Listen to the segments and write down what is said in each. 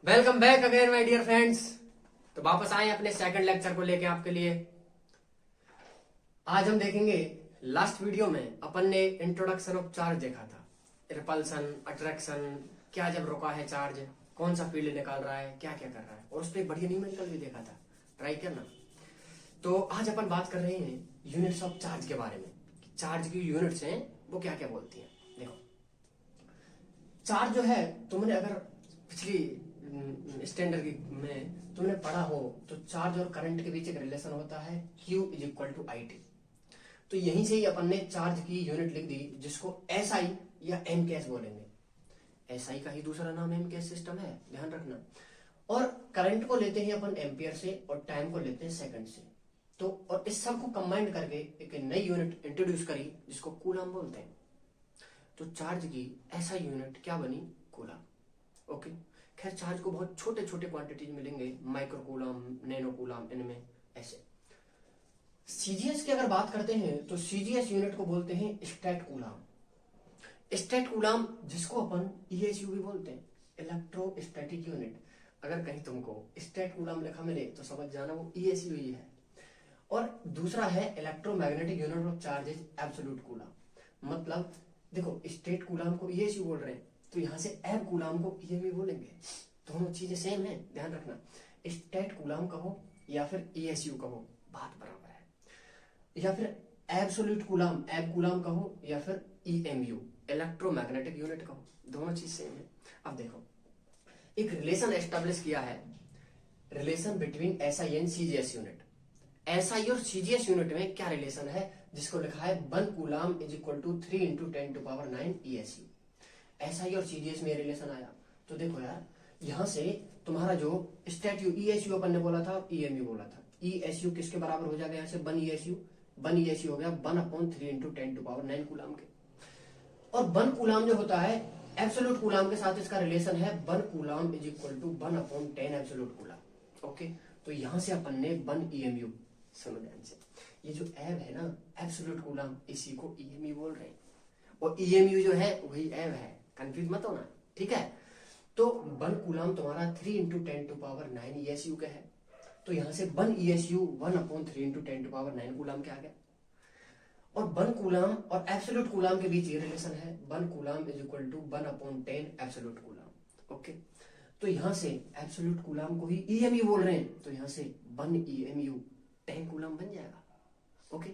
Welcome back again my dear friends. तो वापस आए अपने सेकंड लेक्चर को लेके आपके लिए। आज हम देखेंगे, लास्ट वीडियो में अपन ने इंट्रोडक्शन ऑफ चार्ज देखा था, रिपल्सन, अट्रैक्शन, क्या जब रुका है चार्ज, कौन सा फील्ड निकाल रहा है, क्या क्या कर रहा है, और उस पर एक बढ़िया न्यूमेरिकल भी देखा था, ट्राई करना। तो आज अपन बात कर रहे हैं यूनिट्स ऑफ चार्ज के बारे में। चार्ज की यूनिट्स हैं वो क्या क्या बोलती हैं। देखो, चार्ज जो है, तुमने अगर पिछली स्टैंडर्ड में तुमने पढ़ा हो तो चार्ज और करंट के बीच एक रिलेशन होता है, Q is equal to IT। तो यहीं से ही अपन ने चार्ज की यूनिट लिख दी, जिसको SI या एमकेएस बोलेंगे। SI का ही दूसरा नाम एमकेएस सिस्टम है, ध्यान रखना। और करंट को लेते हैं अपन एम्पियर से और टाइम को लेते हैं सेकंड से। तो और इस सब को कंबाइन करके एक नई यूनिट इंट्रोड्यूस करी जिसको कूलम बोलते हैं। तो चार्ज की ऐसा यूनिट क्या बनी, कूलम। ओके, खैर चार्ज को बहुत छोटे छोटे क्वांटिटीज मिलेंगे, माइक्रो कूलम, नैनो कूलम, इनमें ऐसे। सीजीएस की अगर बात करते हैं तो सीजीएस यूनिट को बोलते हैं स्टैट कूलम। स्टैट कूलम जिसको अपन ईएसयू भी बोलते हैं, इलेक्ट्रोस्टैटिक यूनिट। अगर कहीं तुमको स्टैट कूलम लिखा मिले तो समझ जाना वो ईएसयू ही है। और दूसरा है electromagnetic unit of charge is absolute coulomb. मतलब देखो, स्टेट कूलम को ईएसयू बोल रहे हैं तो यहाँ से एब कूलम को ईएमयू बोलेंगे। दोनों चीजें सेम है, ध्यान रखना। स्टेट कूलम कहो या फिर ईएसयू कहो, बात बराबर है। या फिर एब्सोल्यूट कूलम, एब कूलम कहो, या फिर ईएमयू, इलेक्ट्रोमैग्नेटिक यूनिट कहो, दोनों चीज सेम है। अब देखो, एक रिलेशन एस्टेब्लिश किया है, relation between SI and CGS unit. SI और सीजीएस यूनिट में क्या रिलेशन है, जिसको लिखा है 1 coulomb is equal to 3 into 10⁹ ESU. SI और सीजीएस में रिलेशन आया। तो देखो यार, यहां से तुम्हारा जो स्टैट ईएसयू अपन ने बोला था, ईएमयू बोला था, ईएसयू किसके बराबर हो जाएगा, यहाँ से 1 ईएसयू, 1 ईएसयू हो गया 1/3 इंटू 10⁹ कूलम के। और 1 कूलम जो होता है एब्सोल्यूट कूलम के साथ, इसका रिलेशन है 1 coulomb is equal to 1/10 absolute coulomb. Okay, तो यहां से अपन ने 1 ईएमयू, सुनो ध्यान से, ये जो एब है ना, एब्सोल्यूट कूलम, इसी को ईएमयू बोल रहे हैं। और ईएमयू जो है वही एब है, कंफ्यूज मत होना, ठीक है। तो 1 कूलम तुम्हारा 3 इंटू 10⁹ ईएसयू का है। तो यहां से 1 ईएसयू 1/3 इंटू 10⁹ कूलम के आ गया। और 1 कूलम और एब्सोल्यूट कूलम के बीच ये रिलेशन है, 1 coulomb is equal to 1/10 absolute coulomb. Okay, तो यहां से एब्सोल्यूट कूलम को ही ईएमयू बोल रहे हैं, तो यहां से 1 ईएमयू 10 कूलम बन जाएगा। ओके,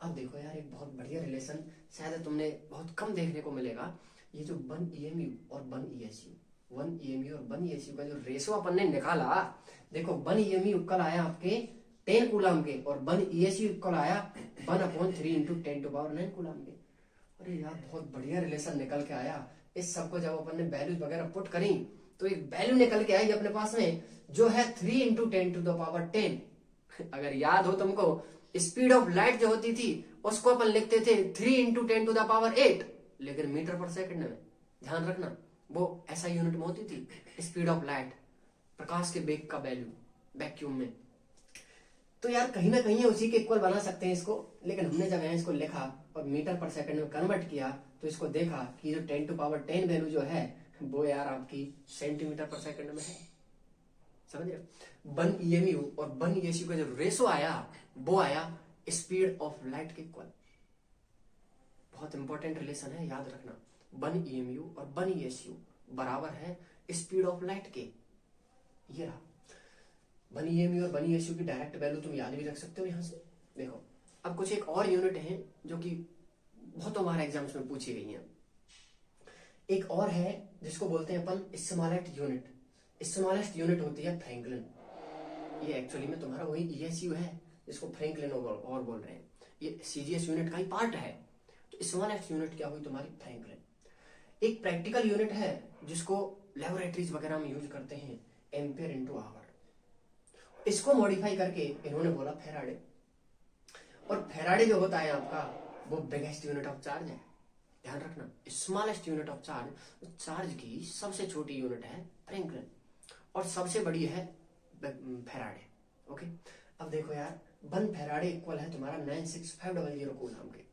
अब देखो यार, एक बहुत बढ़िया रिलेशन शायद तुमने बहुत कम देखने को मिलेगा। ये जो 1 ईएमयू और 1 ईएसयू, 1 ईएमयू और 1 ईएसयू का जो रेशो अपन ने निकाला, देखो 1 ईएमयू कल आया आपके 10 कूलम के, और 1 ईएसयू कल आया 1/3 इंटू 10⁹ कूलम के। अरे यार, बहुत बढ़िया रिलेशन निकल के आया। इस सबको जब अपन ने वैल्यूज वगैरह पुट करी तो एक वैल्यू निकल के आई अपने पास में, जो है 3 इंटू 10⁻10। अगर याद हो तुमको, स्पीड ऑफ लाइट जो होती थी उसको अपन लिखते थे 3 इंटू 10⁸, लेकिन मीटर पर सेकंड में, ध्यान रखना, वो ऐसा यूनिट में होती थी स्पीड ऑफ लाइट, प्रकाश के वेग का वैल्यू वैक्यूम में। तो यार कहीं ना कहीं उसी के इक्वल बना सकते हैं इसको, लेकिन हमने जब इसको लिखा और मीटर पर सेकंड में कन्वर्ट किया तो इसको देखा कि जो 10⁻10 वैल्यू जो है वो यार आपकी सेंटीमीटर पर सेकंड में है। समझ रहे? 1 ईएमयू और 1 ईएसयू का जो रेशो आया वो आया स्पीड ऑफ लाइट के इक्वल। बहुत इंपॉर्टेंट रिलेशन है, याद रखना। 1 ईएमयू और 1 ईएसयू बराबर है स्पीड ऑफ लाइट के। ये रहा 1 ईएमयू और 1 ईएसयू की डायरेक्ट वैल्यू तुम याद भी रख सकते हो यहाँ से। देखो, अब कुछ एक और यूनिट है जो कि बहुत हमारे एग्जाम्स में पूछी गई है। एक और है जिसको बोलते हैं अपन स्मॉलेस्ट यूनिट। स्मॉलेस्ट यूनिट होती है फ्रैंकलिन। ये एक्चुअली में तुम्हारा वही ईएसयू है जिसको फ्रैंकलिन और बोल रहे हैं। ये सीजीएस यूनिट का ही पार्ट है। तो स्मॉलेस्ट यूनिट क्या हुई तुम्हारी, फ्रैंकलिन। एक प्रैक्टिकल यूनिट है जिसको लेबोरेटरीज वगैरह में यूज करते हैं, एम्पियर इंटू आवर। इसको मॉडिफाई करके इन्होंने बोला फेराडे। और फेराडे जो होता है आपका, वो बिगेस्ट यूनिट ऑफ चार्ज है, ध्यान रखना। Smallest unit of charge, charge की सबसे छोटी यूनिट है फ्रैंकलिन, और सबसे बड़ी है फेराडे। ओके, अब देखो यार, 1 फेराडे इक्वल है तुम्हारा 96500 कूलम के।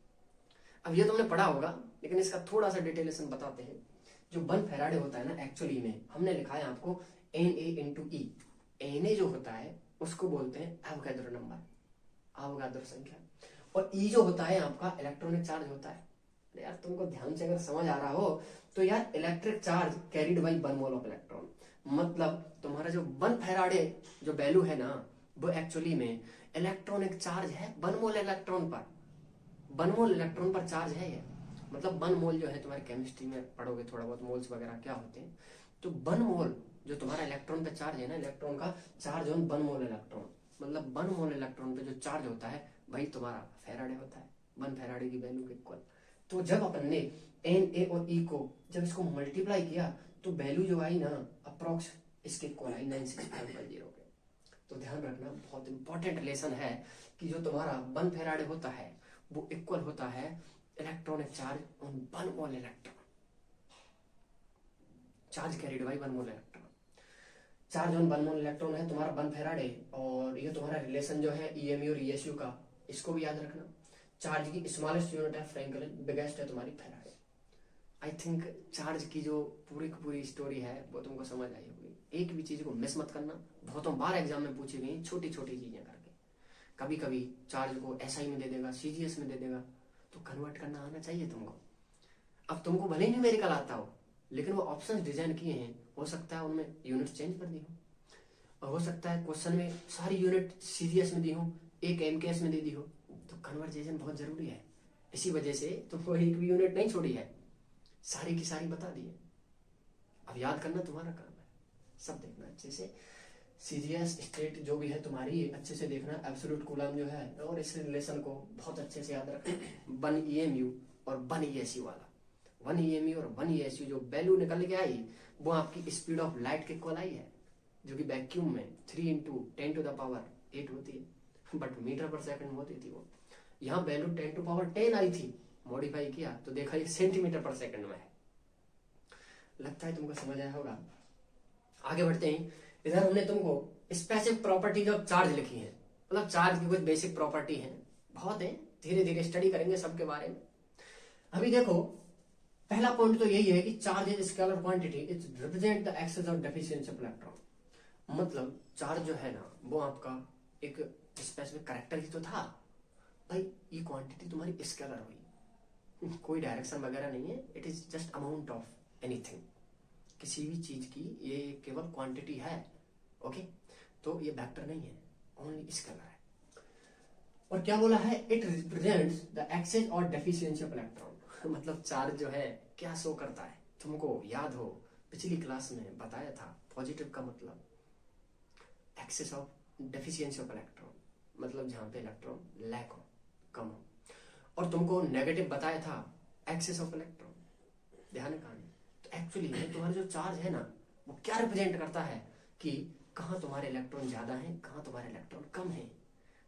अब ये तुमने पढ़ा होगा, लेकिन इसका थोड़ा सा डिटेलेशन बताते हैं। जो 1 फैराडे होता है ना, एक्चुअली में हमने लिखा है आपको Na/E। Na जो होता है उसको बोलते हैं एवोगैड्रो नंबर, एवोगैड्रो संख्या, और E जो होता है आपका इलेक्ट्रॉनिक चार्ज होता है। यार तुमको ध्यान से अगर समझ आ रहा हो तो यार, electric charge carried by 1 mole of electron, मतलब तुम्हारा जो 1 फैराडे जो वैल्यू है ना, वो एक्चुअली में इलेक्ट्रॉनिक चार्ज है 1 मोल इलेक्ट्रॉन पर। 1 मोल इलेक्ट्रॉन पर चार्ज है ये, मतलब 1 मोल जो है तुम्हारे केमिस्ट्री में पढ़ोगे थोड़ा बहुत, मोल्स वगैरह क्या होते हैं। तो 1 मोल जो तुम्हारा इलेक्ट्रॉन पे चार्ज है ना, इलेक्ट्रॉन का चार्ज ऑन 1 मोल इलेक्ट्रॉन, मतलब 1 मोल इलेक्ट्रॉन पे जो चार्ज होता है वही तुम्हारा फैराडे होता है, 1 फैराडे की वैल्यू के इक्वल। तो जब अपन ने Na और E को जब इसको मल्टीप्लाई किया तो वैल्यू जो आई ना, अप्रोक्स इसके इक्वल आई 96.10 के। तो ध्यान रखना, बहुत इंपॉर्टेंट लेसन है कि जो तुम्हारा 1 फैराडे होता है वो इक्वल होता है electronic charge on 1 mole electron, charge carried by 1 mole electron. Charge on 1 mole electron है तुम्हारा 1 फैराडे, और ये तुम्हारा रिलेशन जो है EMU और ESU का, इसको भी याद रखना। चार्ज की स्मॉलेस्ट यूनिट है फ्रैंकलिन, बिगेस्ट है तुम्हारी फैराडे। आई थिंक चार्ज की जो पूरी की पूरी स्टोरी है वो तुमको समझ आई होगी। एक भी चीज को मिस मत करना, बहुतों बार एग्जाम में पूछी गई छोटी छोटी चीजें करके। कभी कभी चार्ज को SI में दे देगा, CGS में दे देगा, तो कन्वर्ट करना आना चाहिए तुमको। अब तुमको भले ही न्यूमेरिकल आता हो, लेकिन वो ऑप्शंस डिजाइन किए हैं, हो सकता है उनमें यूनिट चेंज कर दी हो, और हो सकता है क्वेश्चन में सारी यूनिट CGS में दी हो, एक MKS में दे दी हो, तो कन्वर्जेशन बहुत जरूरी है। इसी वजह से तुमको एक भी यूनिट नहीं छोड़ी है, सारी की सारी बता दी है। अब याद करना तुम्हारा काम है, सब देखना अच्छे से। CGS स्टेट जो भी है तुम्हारी, अच्छे से देखना, एब्सोल्यूट कूलम जो है, और इस रिलेशन को बहुत अच्छे से याद रखना। 1 EMU और 1 ESU वाला, 1 EMU और 1 ESU जो वैल्यू निकल के आई वो आपकी स्पीड ऑफ लाइट के इक्वल आई है, जो कि वैक्यूम में 3 × 10⁸ होती है, बट मीटर पर सेकंड होती थी वो। यहाँ वैल्यू 10⁻10 आई थी, मॉडिफाई किया तो देखा ये सेंटीमीटर पर सेकंड में है। लगता है तुमको समझ आया होगा। आगे बढ़ते हैं। इधर हमने तुमको स्पेसिफिक प्रॉपर्टीज ऑफ चार्ज लिखी है, मतलब चार्ज की कुछ बेसिक प्रॉपर्टी है, बहुत है, धीरे धीरे स्टडी करेंगे सबके बारे में। अभी देखो, पहला पॉइंट तो यही है कि charge is scalar quantity, it represent the excess और डेफिशिएंसी ऑफ इलेक्ट्रॉन। मतलब चार्ज जो है ना, वो आपका एक स्पेसिफिक कैरेक्टर ही तो था भाई। ये क्वांटिटी तुम्हारी स्केलर हुई, कोई डायरेक्शन वगैरह नहीं है, it is just amount of anything, किसी भी चीज की ये केवल क्वांटिटी है। ओके, तो ये वेक्टर नहीं है, ओनली स्केलर है। और क्या बोला है, इट रिप्रेजेंट्स द एक्सेस और डेफिशिएंसी ऑफ इलेक्ट्रॉन। मतलब चार्ज जो है क्या शो करता है, तुमको याद हो पिछली क्लास में बताया था, पॉजिटिव का मतलब excess of, deficiency of electron मतलब जहां पे इलेक्ट्रॉन लैक हो, कम हो, और तुमको नेगेटिव बताया था एक्सेस ऑफ इलेक्ट्रॉन। ध्यान है कहानी। तो एक्चुअली में तुम्हारा जो चार्ज है ना, वो क्या रिप्रेजेंट करता है कि कहाँ तुम्हारे इलेक्ट्रॉन ज्यादा हैं, कहाँ तुम्हारे इलेक्ट्रॉन कम हैं।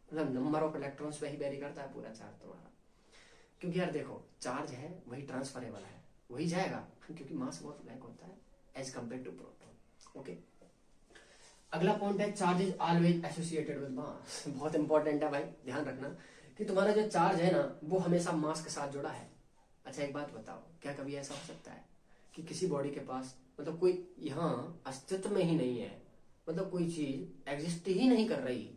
मतलब नंबर ऑफ इलेक्ट्रॉन्स पे ही वेरी करता है पूरा चार्ज तुम्हारा। क्योंकि यार देखो, चार्ज है वही ट्रांसफरेबल है, वही जाएगा, क्योंकि मास बहुत लैक होता है as compare to proton. Okay, अगला पॉइंट है charge is always associated with mass. बहुत इंपॉर्टेंट है भाई, ध्यान रखना कि तुम्हारा जो चार्ज है ना, वो हमेशा मास के साथ जुड़ा है। अच्छा एक बात बताओ, क्या कभी ऐसा हो सकता है कि किसी बॉडी के पास मतलब कोई यहाँ अस्तित्व में ही नहीं है, मतलब कोई चीज एग्जिस्ट ही नहीं कर रही,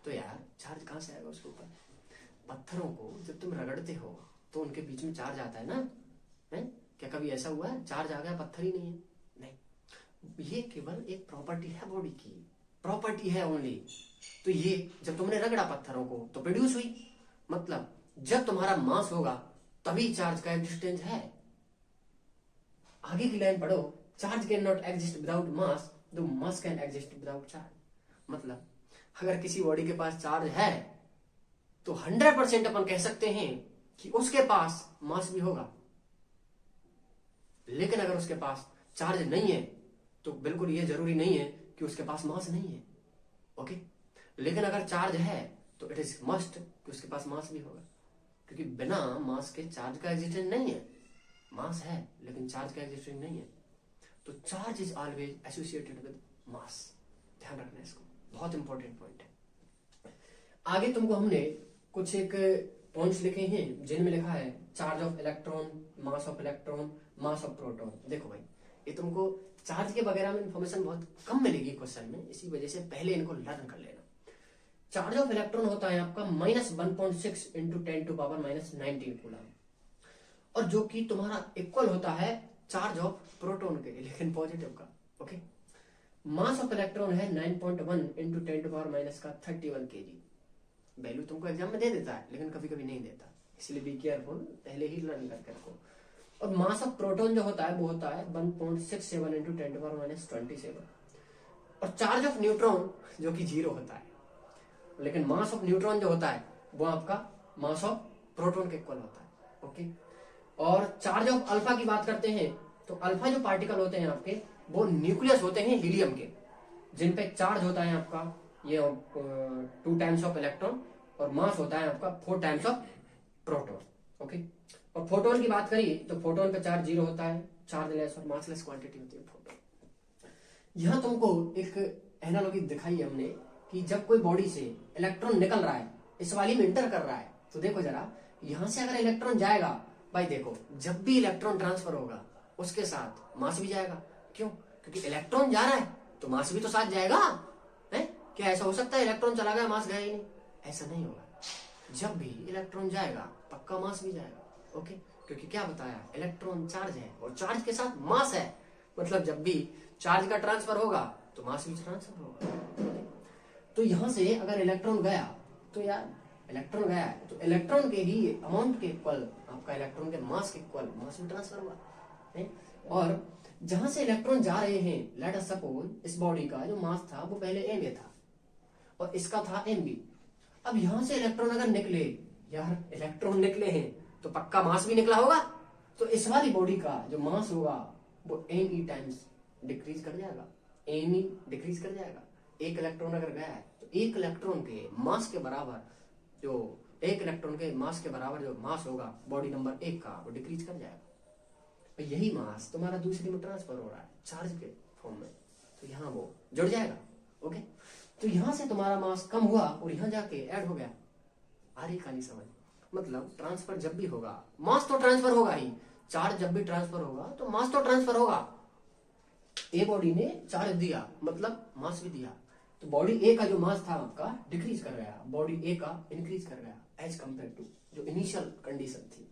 तो यार चार्ज कहाँ से आएगा उसके ऊपर। पत्थरों को जब तुम रगड़ते हो तो उनके बीच में चार्ज आता है ना, है? क्या कभी ऐसा हुआ है चार्ज आ गया पत्थर ही नहीं है? नहीं, ये केवल एक प्रॉपर्टी है, बॉडी की प्रॉपर्टी है ओनली। तो ये जब तुमने रगड़ा पत्थरों को तो प्रोड्यूस हुई, मतलब जब तुम्हारा मास होगा तभी चार्ज का एग्जिस्टेंस है। आगे की लाइन पढ़ो, charge can not exist without mass, दो mass can exist without charge. मतलब अगर किसी बॉडी के पास चार्ज है तो 100% अपन कह सकते हैं कि उसके पास मास भी होगा। लेकिन अगर उसके पास चार्ज नहीं है तो बिल्कुल ये जरूरी नहीं है कि उसके पास मास नहीं है। ओके, लेकिन अगर चार्ज है तो इट इज मस्ट कि उसके पास मास भी होगा, क्योंकि बिना मास के चार्ज का एग्जिस्टेंस नहीं है। मास है लेकिन चार्ज का एग्जिस्टेंस नहीं है, तो charge is always associated with मास। ध्यान रखना इसको, बहुत इंपॉर्टेंट पॉइंट है। आगे तुमको हमने कुछ एक पॉइंट्स लिखे हैं जिनमें लिखा है charge of electron, mass of electron, mass of proton. देखो भाई, ये तुमको चार्ज के वगैरह में इंफॉर्मेशन बहुत कम मिलेगी क्वेश्चन में, इसी वजह से पहले इनको लर्न कर लेना। चार्ज ऑफ इलेक्ट्रॉन होता है आपका -1.6 इंटू 10⁻⁹ कूलम, और जो कि तुम्हारा इक्वल होता है चार्ज ऑफ प्रोटॉन के, लेकिन पॉजिटिव का। ओके, मास ऑफ इलेक्ट्रॉन है 9.1 इंटू 10⁻31 kg। वैल्यू तुमको एग्जाम में दे देता है, लेकिन कभी कभी नहीं देता, इसलिए बी केयरफुल, पहले ही लर्न करके रखो। और मास ऑफ प्रोटॉन जो होता है वो होता है 1.67 इंटू 10⁻27। और चार्ज ऑफ न्यूट्रॉन जो कि 0 होता है, लेकिन मास ऑफ न्यूट्रॉन जो होता है वो आपका मास ऑफ प्रोटॉन के इक्वल होता है। ओके, और चार्ज ऑफ अल्फा की बात करते हैं तो अल्फा जो पार्टिकल होते हैं आपके वो न्यूक्लियस होते हैं हीलियम के, जिन पे चार्ज होता है आपका ये 2 टाइम्स ऑफ इलेक्ट्रॉन, और मास होता है आपका 4 टाइम्स ऑफ प्रोटॉन। ओके, और फोटोन की बात करिए तो फोटोन पे चार्ज 0 होता है, चार्जलेस और मासलेस क्वांटिटी होती है फोटोन। यहां तुमको एक एनालॉजी दिखाई है हमने कि जब कोई बॉडी से इलेक्ट्रॉन निकल रहा है, इस वाली में इंटर कर रहा है, तो देखो जरा यहां से अगर इलेक्ट्रॉन जाएगा, भाई देखो जब भी इलेक्ट्रॉन ट्रांसफर होगा उसके साथ मास भी जाएगा। क्यों? क्योंकि इलेक्ट्रॉन जा रहा है तो मास भी तो साथ जाएगा है। क्या ऐसा हो सकता है इलेक्ट्रॉन चला गया मास गया ही नहीं? ऐसा नहीं होगा। जब भी इलेक्ट्रॉन जाएगा पक्का मास भी जाएगा। ओके, क्योंकि क्या बताया, इलेक्ट्रॉन चार्ज है और चार्ज के साथ मास है, मतलब जब भी चार्ज का ट्रांसफर होगा तो मास भी ट्रांसफर होगा। तो यहां से अगर इलेक्ट्रॉन गया तो यार इलेक्ट्रॉन गया है तो इलेक्ट्रॉन के ही अमाउंट के इक्वल, आपका इलेक्ट्रॉन के मास के इक्वल मास भी ट्रांसफर हुआ है। और जहां से इलेक्ट्रॉन जा रहे हैं, लेट अस सपोज इस बॉडी का जो मास था वो पहले एम ए था और इसका था एम बी। अब यहां से इलेक्ट्रॉन अगर निकले, यार इलेक्ट्रॉन निकले हैं तो पक्का मास भी निकला होगा, तो इस वाली बॉडी का जो मास होगा वो एम ई टाइम्स डिक्रीज कर जाएगा, एम ई डिक्रीज कर जाएगा। एक इलेक्ट्रॉन अगर गया है तो एक इलेक्ट्रॉन के मास के बराबर जो मास होगा बॉडी नंबर 1 का, वो डिक्रीज कर जाएगा। तो यही मास तुम्हारा दूसरे में ट्रांसफर हो रहा है चार्ज के फॉर्म में, तो यहाँ वो जुड़ जाएगा। ओके, तो यहां से तुम्हारा मास कम हुआ और यहां जाके ऐड हो गया। आ रही कहानी समझ? मतलब ट्रांसफर जब भी होगा मास तो ट्रांसफर होगा ही, चार्ज जब भी ट्रांसफर होगा तो मास तो ट्रांसफर होगा। ए बॉडी ने चार्ज दिया मतलब मास भी दिया, तो बॉडी ए का जो मास था आपका डिक्रीज कर गया, बॉडी ए का इंक्रीज कर गया एज कंपेयर टू जो इनिशियल कंडीशन थी।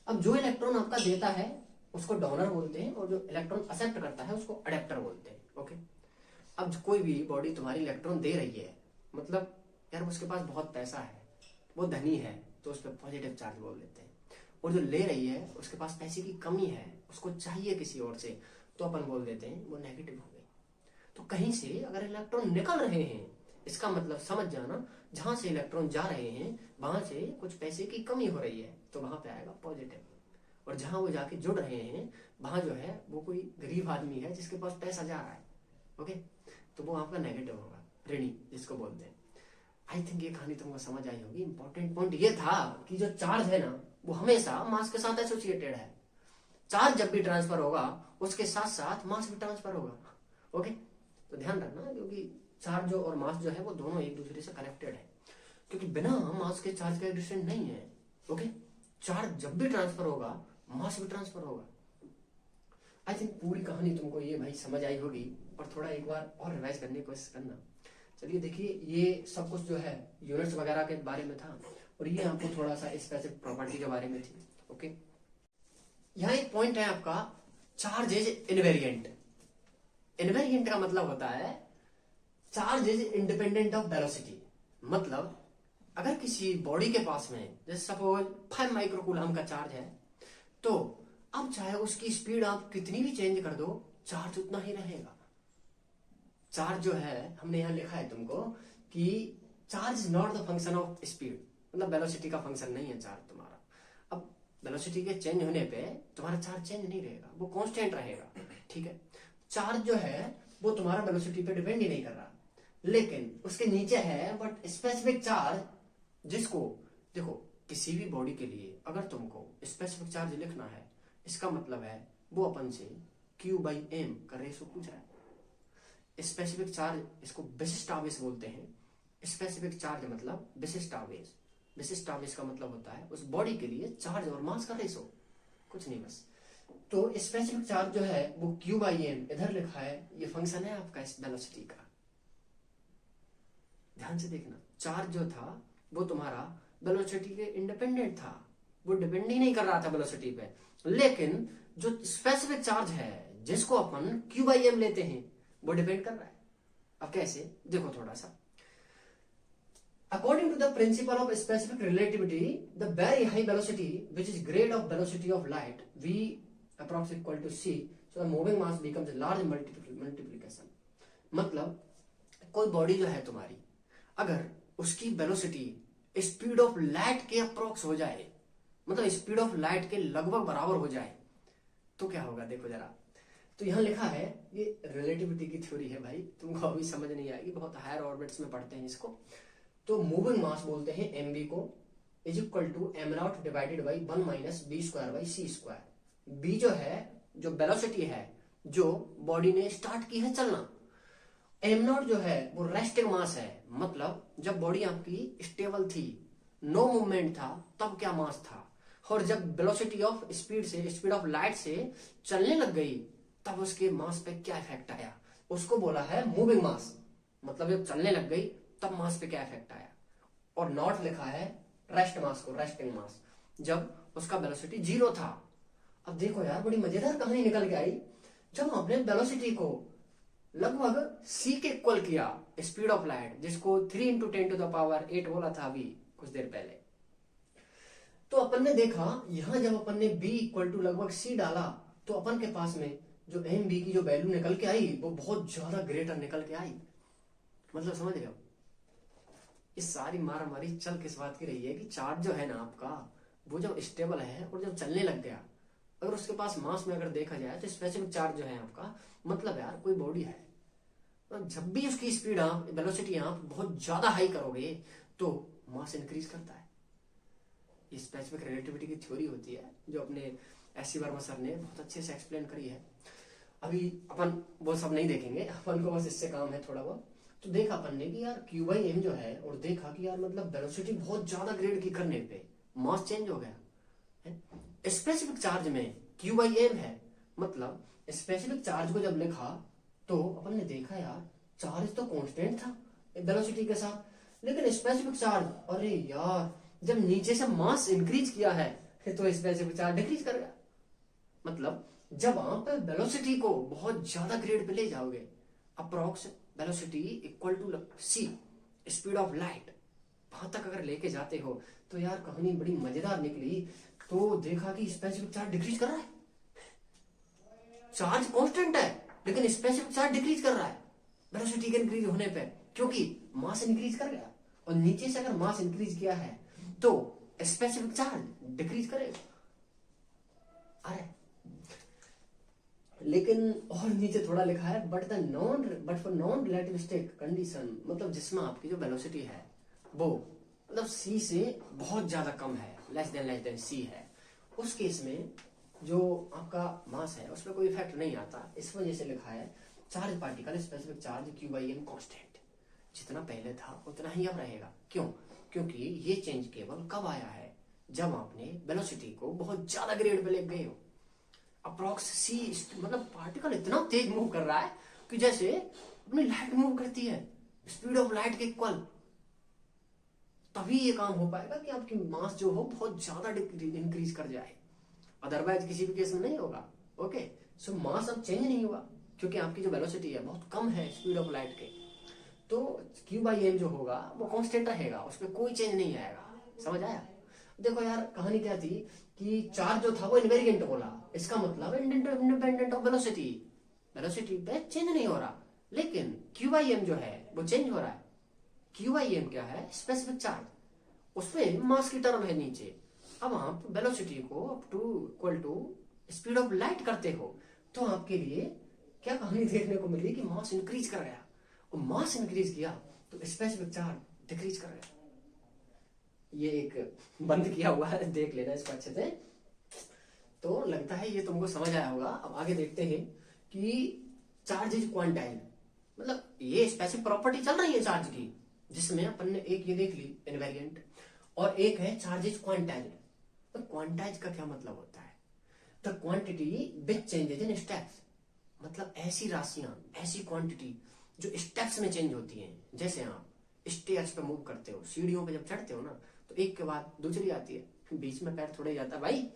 अब जो इलेक्ट्रॉन आपका देता है उसको डोनर बोलते हैं और जो इलेक्ट्रॉन एक्सेप्ट करता है उसको अडेप्टर बोलते हैं। ओके, अब कोई भी बॉडी तुम्हारी इलेक्ट्रॉन दे रही है, मतलब यार उसके पास बहुत पैसा है, वो धनी है, तो उस पर पॉजिटिव चार्ज बोल देते हैं। और जो ले रही है उसके पास पैसे की कमी है, उसको चाहिए किसी और से, तो अपन बोल देते हैं वो नेगेटिव हो गई। तो कहीं से अगर इलेक्ट्रॉन निकल रहे हैं, इसका मतलब समझ जाना जहां से इलेक्ट्रॉन जा रहे हैं वहां से कुछ पैसे की कमी हो रही है, तो वहां पे आएगा पॉजिटिव। और जहां वो जाके जुड़ रहे हैं वहां जो है वो कोई गरीब आदमी है जिसके पास पैसा जा रहा है, ओके, तो वो आपका नेगेटिव होगा, ऋणी जिसको बोलते हैं। आई थिंक ये कहानी तुमको समझ आई होगी। इंपॉर्टेंट पॉइंट ये था कि जो चार्ज है ना वो हमेशा मास के साथ एसोसिएटेड है। चार्ज जब भी ट्रांसफर होगा उसके साथ साथ मास भी ट्रांसफर होगा। ओके, तो ध्यान रखना, क्योंकि चार्ज और मास जो है वो दोनों एक दूसरे से कनेक्टेड है, क्योंकि बिना मास के चार्ज का एग्जिस्टेंस नहीं है। ओके, चार्ज जब भी ट्रांसफर होगा मास भी ट्रांसफर होगा। आई थिंक पूरी कहानी तुमको ये भाई समझ आई होगी, और थोड़ा एक बार और रिवाइज करने की कोशिश करना। चलिए देखिए, ये सब कुछ जो है यूनिट्स वगैरह के बारे में था, और ये आपको थोड़ा सा स्पेसिफिक प्रॉपर्टी के बारे में थी। ओके, यहाँ एक पॉइंट है आपका, चार्ज इज इनवेरिएंट। इनवेरिएंट का मतलब होता है charge is independent of velocity. मतलब अगर किसी बॉडी के पास में जैसे सपोज 5 माइक्रोकूलम का चार्ज है, तो अब चाहे उसकी स्पीड आप कितनी भी चेंज कर दो, चार्ज उतना ही रहेगा। चार्ज जो है हमने यहां लिखा है तुमको कि charge is not the function of speed, मतलब वेलोसिटी का फंक्शन नहीं है चार्ज तुम्हारा। अब वेलोसिटी के चेंज होने पे तुम्हारा चार्ज चेंज नहीं रहेगा, वो कांस्टेंट रहेगा। ठीक है, चार्ज जो है वो तुम्हारा वेलोसिटी पे डिपेंड ही नहीं कर रहा, लेकिन उसके नीचे है बट स्पेसिफिक चार्ज, जिसको देखो किसी भी बॉडी के लिए अगर तुमको स्पेसिफिक चार्ज लिखना है, इसका मतलब है वो अपन से Q/m का रेशो पूछ रहा है। स्पेसिफिक चार्ज, इसको विशिष्ट आवेश बोलते हैं। स्पेसिफिक चार्ज मतलब विशिष्ट आवेश, विशिष्ट आवेश का मतलब होता है उस बॉडी के लिए चार्ज और मास का रेशो, कुछ नहीं बस। तो स्पेसिफिक चार्ज जो है वो Q बाई एम इधर लिखा है, ये फंक्शन है आपका इस वेलोसिटी का। ध्यान से देखना, चार्ज जो था वो तुम्हारा वेलोसिटी के इंडिपेंडेंट था, वो डिपेंड ही नहीं कर रहा था वेलोसिटी पे। लेकिन जो स्पेसिफिक चार्ज है जिसको अपन Q बाई एम लेते हैं वो डिपेंड कर रहा है। अब कैसे, देखो थोड़ा सा। According to the principle of specific relativity, the very high velocity, which is grade of velocity of light, v approx equal to c, so the moving mass becomes a large multiplication. मतलब कोई body जो है तुम्हारी, अगर उसकी velocity speed of light के approx हो जाए, मतलब स्पीड ऑफ लाइट के लगभग बराबर हो जाए, तो क्या होगा देखो जरा। तो यहाँ लिखा है, ये रिलेटिविटी की थ्योरी है भाई, तुमको अभी समझ नहीं आएगी, बहुत हायर ऑर्बिट्स में पढ़ते हैं इसको। तो मूविंग मास बोलते हैं mv को, is equal to M not divided by 1 minus B square by C square. B जो है, जो वेलोसिटी है जो बॉडी ने स्टार्ट की है चलना, एम नॉट जो है वो रेस्टिंग मास है, मतलब जब बॉडी आपकी स्टेबल थी, नो मूवमेंट था, तब क्या मास था। और जब वेलोसिटी ऑफ स्पीड से, स्पीड ऑफ लाइट से चलने लग गई, तब उसके मास पे क्या इफेक्ट आया, उसको बोला है मूविंग मास। मतलब जब चलने लग गई तब मास पे क्या इफेक्ट आया। और नॉट लिखा है रेस्ट मास को, रेस्टिंग मास, जब उसका वेलोसिटी 0 था। अब देखो यार, बड़ी मजेदार कहानी निकल के आई। जब हमने वेलोसिटी को लगभग c के इक्वल किया, स्पीड ऑफ लाइट, जिसको 3 × 10⁸ बोला था अभी कुछ देर पहले, तो अपन ने देखा यहां जब अपन ने b इक्वल टू लगभग c डाला, तो अपन के पास में जो एम बी की जो वैल्यू निकल के आई वो बहुत ज्यादा ग्रेटर निकल के आई। मतलब समझ रहे हो, इस सारी मारा मारी चल किस बात की रही है कि चार्ज जो है ना आपका, वो जब स्टेबल है और जब चलने लग गया, अगर उसके पास मास में अगर देखा जाए तो स्पेसिफिक चार्ज जो है आपका, मतलब यार कोई बॉडी है, तो जब भी उसकी स्पीड आप, वेलोसिटी आप बहुत ज्यादा हाई करोगे तो मास इंक्रीज करता है। ये स्पेसिफिक रिलेटिविटी की थ्योरी होती है, जो अपने एस.सी. वर्मा सर ने बहुत अच्छे से एक्सप्लेन करी है। अभी अपन वो सब नहीं देखेंगे, अपन को बस इससे काम है थोड़ा बहुत। तो देखा अपन ने कि यार Q बाई एम जो है, और देखा कि यार मतलब वेलोसिटी बहुत ज्यादा ग्रेड की करने पे मास चेंज हो गया। स्पेसिफिक चार्ज में Q बाई एम है, मतलब स्पेसिफिक चार्ज को जब लिखा तो अपन ने देखा यार चार्ज तो कांस्टेंट था वेलोसिटी के साथ, लेकिन स्पेसिफिक चार्ज, अरे यार जब नीचे से मास इंक्रीज किया है तो स्पेसिफिक चार्ज डिक्रीज कर गया। मतलब जब आप वेलोसिटी को बहुत ज्यादा ग्रेड पे ले जाओगे, approx velocity equal to c, speed of light, वहां तक अगर लेके जाते हो, तो यार कहानी बड़ी मजेदार निकली। तो देखा कि स्पेसिफिक चार्ज डिक्रीज कर रहा है, चार्ज कांस्टेंट है लेकिन स्पेसिफिक चार्ज डिक्रीज कर रहा है वेलोसिटी के इंक्रीज होने पे, क्योंकि मास इंक्रीज कर गया। और नीचे से अगर मास इंक्रीज किया है तो स्पेसिफिक चार्ज डिक्रीज करेगा। अरे लेकिन और नीचे थोड़ा लिखा है, but for non relativistic condition, मतलब जिसमें आपकी जो वेलोसिटी है वो मतलब c से बहुत ज्यादा कम है, लेस देन c है, उस केस में जो आपका मास है उसमें कोई इफेक्ट नहीं आता। इस वजह से लिखा है charge particle specific charge Q by M constant, जितना पहले था उतना ही अब रहेगा। क्यों? क्योंकि ये चेंज केवल कब आया है, जब आपने वेलोसिटी को बहुत ज्यादा ग्रेड पे ले गए हो। अप्रोक्स c, मतलब पार्टिकल इतना तेज मूव कर रहा है कि जैसे अपनी लाइट मूव करती है, स्पीड ऑफ लाइट के इक्वल, तभी ये काम हो पाएगा कि आपकी मास जो हो बहुत ज्यादा इंक्रीज कर जाए, अदरवाइज किसी भी केस में नहीं होगा। ओके, सो मास अब चेंज नहीं हुआ क्योंकि आपकी जो वेलोसिटी है बहुत कम है स्पीड ऑफ लाइट के, तो Q बाई एम जो होगा वो कांस्टेंट रहेगा, उसमें कोई चेंज नहीं आएगा। समझ आया? देखो यार कहानी क्या थी कि चार्ज जो था वो इनवेरिएंट बोला, इसका मतलब इंडिपेंडेंट ऑफ वेलोसिटी, वेलोसिटी पे चेंज नहीं हो रहा, लेकिन Q बाई एम जो है वो चेंज हो रहा है। Q बाई एम क्या है? स्पेसिफिक चार्ज, उसमें मास की टर्म है नीचे। अब आप वेलोसिटी को up to equal to speed of light करते हो, तो आपके लिए क्या कहानी देखने को मिली कि मास इंक्रीज कर गया, और मास इंक्रीज किया तो स्पेसिफिक चार्ज डिक्रीज कर गया। ये एक बंद किया हुआ है, देख लेना इसको अच्छे से। तो लगता है ये तुमको समझ आया होगा। अब आगे देखते हैं कि चार्ज इज क्वांटाइल, मतलब ये स्पेसिफिक प्रॉपर्टी चल रही है चार्ज की, जिसमें अपन ने एक ये देख ली इनवेरिएंट, और एक है चार्ज इज क्वांटाइज्ड। तो क्वांटाइज का क्या मतलब होता है? The quantity which changes in steps, मतलब ऐसी राशियां, ऐसी क्वांटिटी जो स्टेप्स में चेंज होती हैं। जैसे आप स्टेयर्स पे मूव करते हो, सीढ़ियों पे जब चढ़ते हो ना, तो एक के बाद दूसरी आती है, बीच में पैर थोड़े जाता है भाई,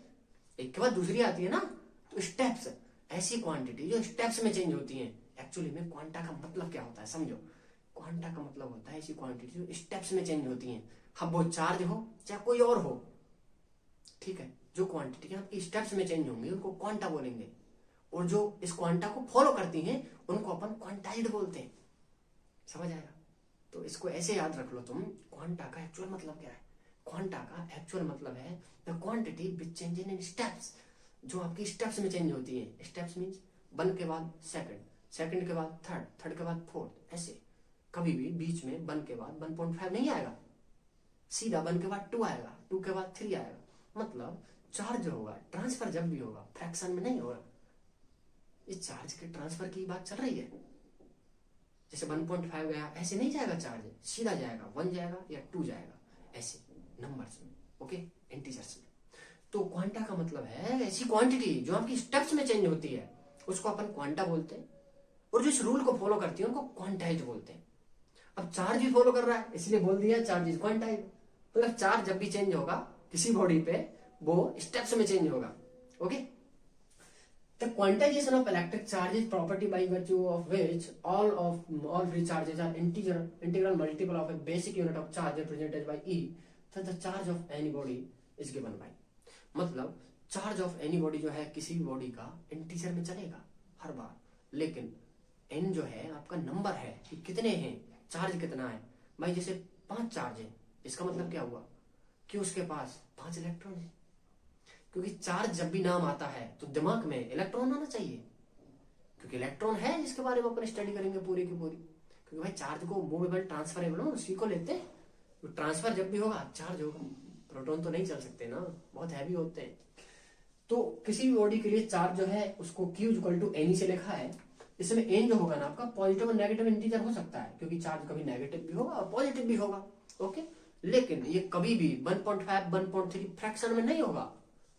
एक के बाद दूसरी आती है ना। तो स्टेप्स, ऐसी क्वांटिटी जो स्टेप्स में चेंज होती है। एक्चुअली में क्वांटा का मतलब क्या होता है समझो। क्वांटा का मतलब होता है ऐसी क्वांटिटी जो स्टेप्स में चेंज होती है। अब वो चार्ज हो चाहे कोई और हो, ठीक है, जो क्वांटिटी आपकी स्टेप्स में चेंज होंगी उनको क्वांटा बोलेंगे, और जो इस क्वांटा को फॉलो करती हैं उनको अपन क्वांटाइज्ड बोलते हैं। समझ आएगा? तो इसको ऐसे याद रख लो तुम, क्वांटा का एक्चुअल मतलब क्या है। क्वांटा का एक्चुअल मतलब है the quantity which change in steps, जो आपकी स्टेप्स में चेंज होती है। स्टेप्स मींस 1 के बाद सेकंड, सेकंड के बाद थर्ड, थर्ड के बाद फोर्थ, ऐसे। कभी भी बीच में 1 के बाद 1.5 नहीं आएगा, सीधा 1 के बाद 2 आएगा, 2 के बाद 3 आएगा। मतलब चार्ज होगा, ट्रांसफर जब भी होगा फ्रैक्शन में नहीं होगा। इस चार्ज के ट्रांसफर की बात चल रही है। जैसे 1.5 गया, ऐसे नहीं जाएगा चार्ज, सीधा जाएगा, 1 जाएगा या 2 जाएगा, ऐसे नंबर्स में, ओके, इंटीजर्स में। तो क्वांटा का मतलब है ऐसी क्वांटिटी जो आपकी स्टेप्स में चेंज होती है, उसको अपन क्वांटा बोलते हैं। और जो इस रूल को फॉलो करती है उनको क्वांटाइज बोलते हैं। अब चार्ज भी फॉलो कर रहा है, इसलिए बोल दिया चार्ज इज क्वांटाइज। मतलब चार्ज जब भी चेंज होगा किसी बॉडी पे, वो स्टेप्स में चेंज होगा, okay. The quantization of electric charge is property by virtue of which all free charges are integral multiple of a basic unit of charge represented by E. Thus the charge of any body is given by, मतलब charge of any body जो है किसी भी body का integer में चलेगा हर बार, लेकिन n जो है आपका नंबर है कि कितने हैं, चार्ज कितना है। भाई जैसे 5 चार्ज है, इसका मतलब क्या हुआ कि उसके पास 5 इलेक्ट्रॉन है। क्योंकि चार्ज जब भी नाम आता है तो दिमाग में इलेक्ट्रॉन आना चाहिए, क्योंकि इलेक्ट्रॉन है जिसके बारे में अपन स्टडी करेंगे पूरी की पूरी। क्योंकि भाई चार्ज को मूवेबल ट्रांसफरेबल हो, उसी को लेते हैं। तो ट्रांसफर जब भी होगा चार्ज होगा, प्रोटॉन तो नहीं चल सकते ना, बहुत हैवी होते हैं। तो किसी भी बॉडी के लिए चार्ज जो है उसको Q इक्वल टू एन से लिखा है। इसमें एन जो होगा ना आपका पॉजिटिव और नेगेटिव इंटीजर हो सकता है, क्योंकि चार्ज कभी नेगेटिव भी होगा और पॉजिटिव भी होगा, ओके। लेकिन ये कभी भी 1.5 1.3 फ्रैक्शन में नहीं होगा,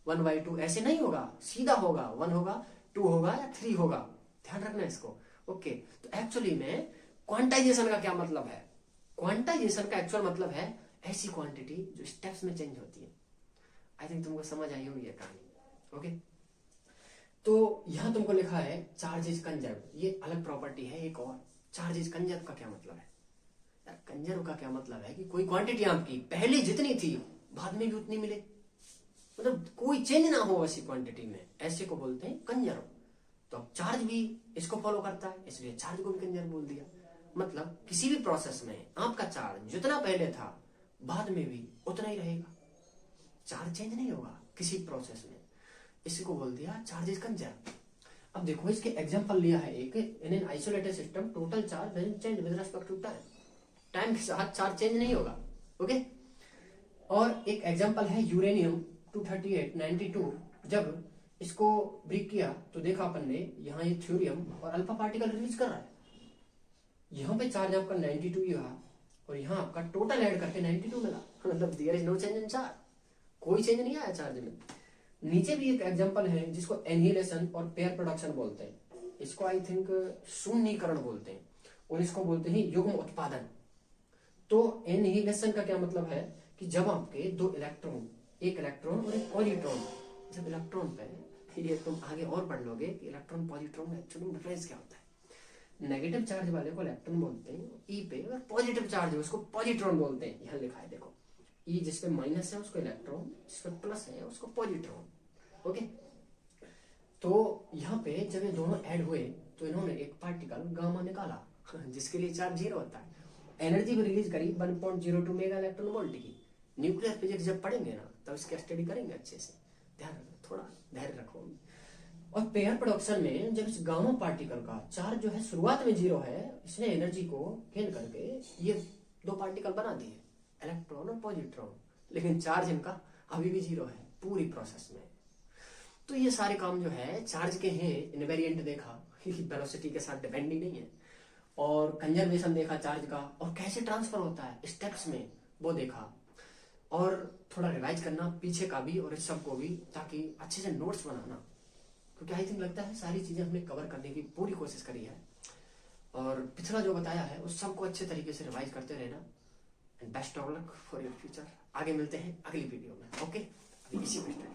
1/2 ऐसे नहीं होगा, सीधा होगा, 1 होगा, 2 होगा या 3 होगा। ध्यान रखना इसको, ओके। तो एक्चुअली में क्वांटाइजेशन का क्या मतलब है? क्वांटाइजेशन का एक्चुअल मतलब है ऐसी क्वांटिटी जो स्टेप्स में चेंज होती है। आई थिंक तुमको समझ आई होगी ये कहानी, ओके। तो यहां तुमको लिखा है चार्ज इज कंजर्व, ये अलग प्रॉपर्टी है एक और। चार्ज इज कंजर्व का क्या मतलब है? यार कंजर्व का क्या मतलब है कि कोई क्वांटिटी आपकी पहले जितनी थी बाद में भी उतनी मिले, मतलब कोई चेंज ना हो ऐसी क्वांटिटी में, ऐसे को बोलते हैं कंजर्व। तो अब चार्ज भी इसको फॉलो करता है, इसलिए चार्ज को भी कंजर्व बोल दिया। मतलब किसी भी प्रोसेस में आपका चार्ज जितना पहले था बाद में भी उतना ही रहेगा, चार्ज चेंज नहीं होगा किसी प्रोसेस में, इसी को बोल दिया चार्ज इज कंजर्व। अब देखो इसके एग्जांपल लिया है एक, in an isolated system total charge doesn't change with respect to time, time के साथ चार्ज चेंज नहीं होगा, ओके। और एक एग्जांपल है यूरेनियम 238-92, जब इसको ब्रेक किया तो देखा अपन ने यहाँ ये थ्योरियम और अल्फा पार्टिकल रिलीज कर रहा है। यहाँ पे चार्ज आपका 92 ही रहा और यहाँ आपका टोटल ऐड करके 92 मिला, मतलब there is no change in charge, कोई चेंज नहीं आया चार्ज में। नीचे भी एक एग्जांपल है जिसको एनहिलेशन और पेयर प्रोडक्शन बोलते हैं, इसको आई थिंक शून्यीकरण बोलते हैं, और इसको बोलते हैं युग्म उत्पादन। तो एनहिलेशन का क्या मतलब है कि जब आपके 2 इलेक्ट्रॉन, एक इलेक्ट्रॉन और एक पॉजिट्रॉन, जब इलेक्ट्रॉन पे, ये तुम आगे और पढ़ लोगे कि इलेक्ट्रॉन पॉजिट्रॉन में एक्चुअली डिफरेंस क्या होता है। नेगेटिव चार्ज वाले को इलेक्ट्रॉन बोलते हैं ई पे, और पॉजिटिव चार्ज है उसको पॉजिट्रॉन बोलते हैं। यहाँ लिखा है देखो, ई जिसपे माइनस है उसको इलेक्ट्रॉन, जिसपे प्लस है उसको पॉजिट्रॉन, ओके। तो यहाँ पे जब ये दोनों ऐड हुए तो इन्होंने एक पार्टिकल गामा निकाला जिसके लिए चार्ज 0 होता है, एनर्जी भी रिलीज करी 1.02 मेगा इलेक्ट्रॉन वोल्ट की। न्यूक्लियर फिजिक्स जब पढ़ेंगे ना तब इसकी स्टडी करेंगे अच्छे से, ध्यान रखो, थोड़ा धैर्य रखो। और पेयर प्रोडक्शन में जब इस गामा पार्टिकल का चार्ज जो है शुरुआत में 0 है, इसने एनर्जी को गेन करके ये 2 पार्टिकल बना दिए, इलेक्ट्रॉन और पॉजिट्रॉन, लेकिन चार्ज इनका अभी भी 0 है पूरी प्रोसेस में। तो ये सारे काम जो है चार्ज के हैं। इनवेरिएंट देखा, वेलोसिटी के साथ डिपेंडिंग नहीं है, और कंजर्वेशन देखा चार्ज का, और कैसे ट्रांसफर होता है स्टेप्स में वो देखा। और थोड़ा रिवाइज करना पीछे का भी और इस सब को भी, ताकि अच्छे से नोट्स बनाना, क्योंकि आई थिंक लगता है सारी चीजें हमने कवर करने की पूरी कोशिश करी है, और पिछला जो बताया है उस सबको अच्छे तरीके से रिवाइज करते रहना। And best of luck for your future. आगे मिलते हैं अगली वीडियो में। ओके, अभी इसी पे